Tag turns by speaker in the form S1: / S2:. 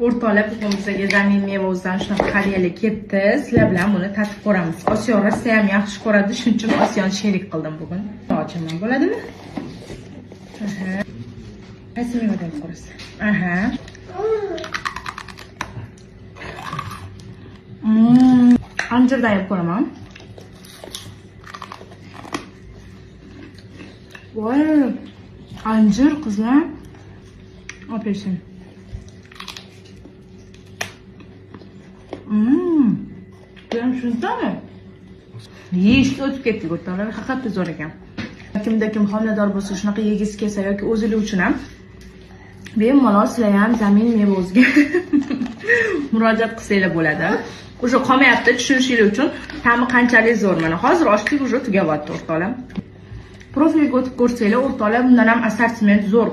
S1: O'rtoqlar, bugun bizga zamin mevasidan shunaqa qariyali ketdi. Sizlar bilan buni tatib ko'ramiz. Osiyo Rossiya ham yaxshi ko'radi, shuning uchun Osiyoni sherik qildim bugun. Ochaman bo'ladimi? Aha. Qaysi mevadan ko'rasiz? Aha. Anjirdan ham ko'raman. Voy, anjir qizlar. Apelsin. Benim shunchami? Yeyishga o'tib ketdik o'rtoqlar, haqiqatda zo'r ekan. Kimda kim homilador bo'lsa, shunaqa yegisi kelsa yoki o'zinglar uchun ham bemalol sizlar ham zamin mevasiga murojaat qilsanglar bo'ladi. O'sha qolmayapti, tushunishingiz uchun ta'mi qanchalik zo'r. Mana hozir ochlik уже tugayapti o'rtoqlar. Profilga o'tib ko'rsanglar, o'rtoqlar, bundan ham assortiment zo'r.